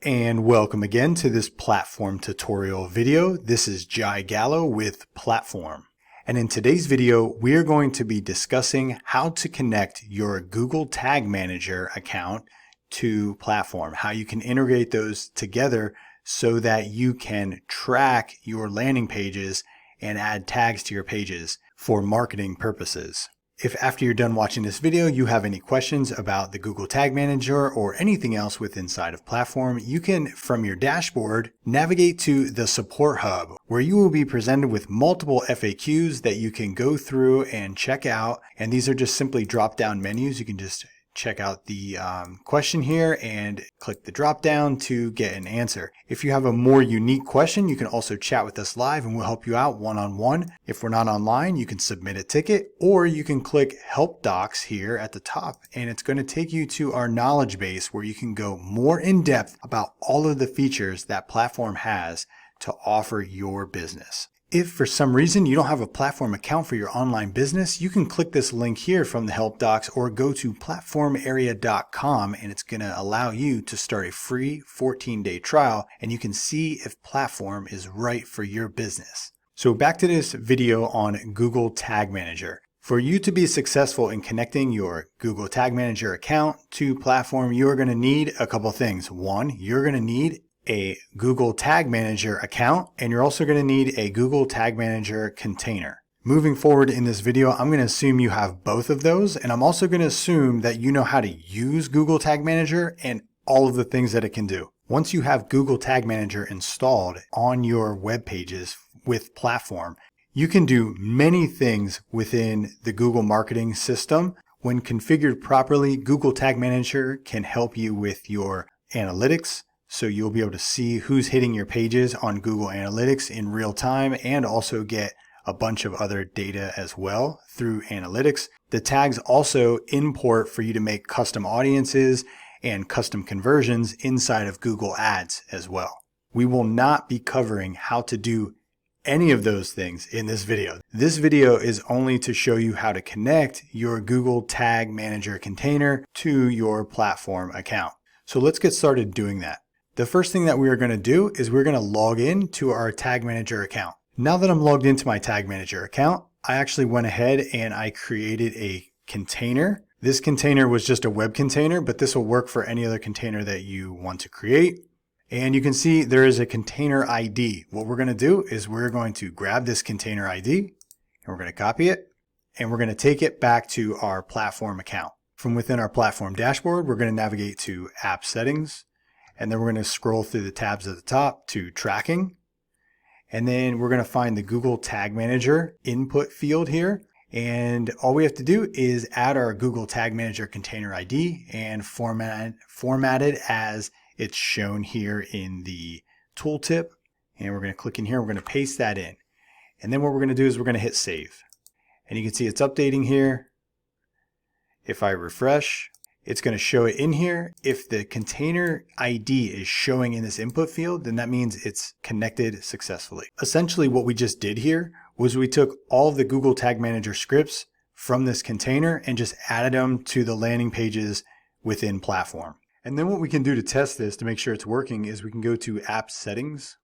And welcome again to this platform tutorial video. This is Jai Gallo with Platform. And in today's video, we are going to be discussing how to connect your Google Tag Manager account to Platform, how you can integrate those together so that you can track your landing pages and add tags to your pages for marketing purposes. If after you're done watching this video, you have any questions about the Google Tag Manager or anything else inside of Platform, you can, from your dashboard, navigate to the Support Hub, where you will be presented with multiple FAQs that you can go through and check out. And these are just simply drop-down menus. You can just check out the question here and click the drop down to get an answer. If you have a more unique question, you can also chat with us live and we'll help you out one-on-one. If we're not online, you can submit a ticket, or you can click Help Docs here at the top, and it's going to take you to our knowledge base where you can go more in depth about all of the features that Platform has to offer your business. If for some reason you don't have a Platform account for your online business, you can click this link here from the help docs or go to platformarea.com, and it's going to allow you to start a free 14-day trial, and you can see if Platform is right for your business. So back to this video on Google Tag Manager. For you to be successful in connecting your Google Tag Manager account to Platform, you are going to need a couple things. One, you're going to need a Google Tag Manager account, and you're also going to need a Google Tag Manager container. Moving forward in this video, I'm going to assume you have both of those, and I'm also going to assume that you know how to use Google Tag Manager and all of the things that it can do. Once you have Google Tag Manager installed on your web pages with Platform, you can do many things within the Google marketing system. When configured properly, Google Tag Manager can help you with your analytics. So you'll be able to see who's hitting your pages on Google Analytics in real time, and also get a bunch of other data as well through analytics. The tags also import for you to make custom audiences and custom conversions inside of Google Ads as well. We will not be covering how to do any of those things in this video. This video is only to show you how to connect your Google Tag Manager container to your Platform account. So let's get started doing that. The first thing that we are going to do is we're going to log in to our Tag Manager account. Now that I'm logged into my Tag Manager account, I actually went ahead and I created a container. This container was just a web container, but this will work for any other container that you want to create. And you can see there is a container ID. What we're going to do is we're going to grab this container ID and we're going to copy it, and we're going to take it back to our Platform account. From within our Platform dashboard, we're going to navigate to App Settings. And then we're going to scroll through the tabs at the top to Tracking. And then we're going to find the Google Tag Manager input field here. And all we have to do is add our Google Tag Manager container ID and format it as it's shown here in the tooltip. And we're going to click in here. We're going to paste that in. And then what we're going to do is we're going to hit save. And you can see it's updating here. If I refresh, it's going to show it in here. If the container ID is showing in this input field, then that means it's connected successfully. Essentially, what we just did here was we took all of the Google Tag Manager scripts from this container and just added them to the landing pages within Platform. And then what we can do to test this to make sure it's working is we can go to App Settings,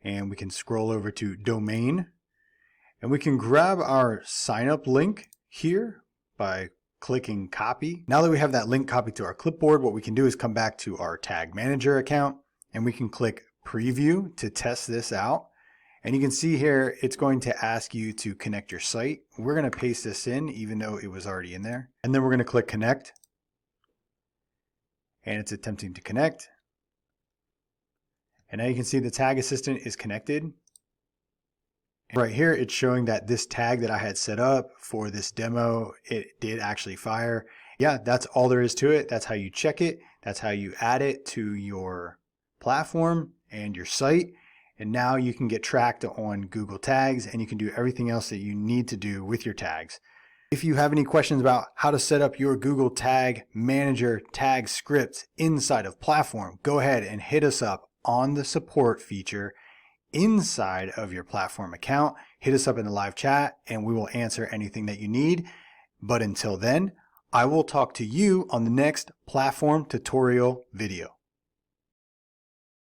and we can scroll over to Domain, and we can grab our sign up link here by clicking copy. Now that we have that link copied to our clipboard, what we can do is come back to our Tag Manager account, and we can click Preview to test this out. And you can see here, it's going to ask you to connect your site. We're going to paste this in, even though it was already in there. And then we're going to click Connect. And it's attempting to connect. And now you can see the Tag Assistant is connected. Right here, it's showing that this tag that I had set up for this demo, it did actually fire. Yeah, that's all there is to it. That's how you check it. That's how you add it to your Platform and your site. And now you can get tracked on Google Tags, and you can do everything else that you need to do with your tags. If you have any questions about how to set up your Google Tag Manager tag scripts inside of Platform, go ahead and hit us up on the support feature inside of your Platform account. Hit us up in the live chat and we will answer anything that you need. But until then, I will talk to you on the next Platform tutorial video.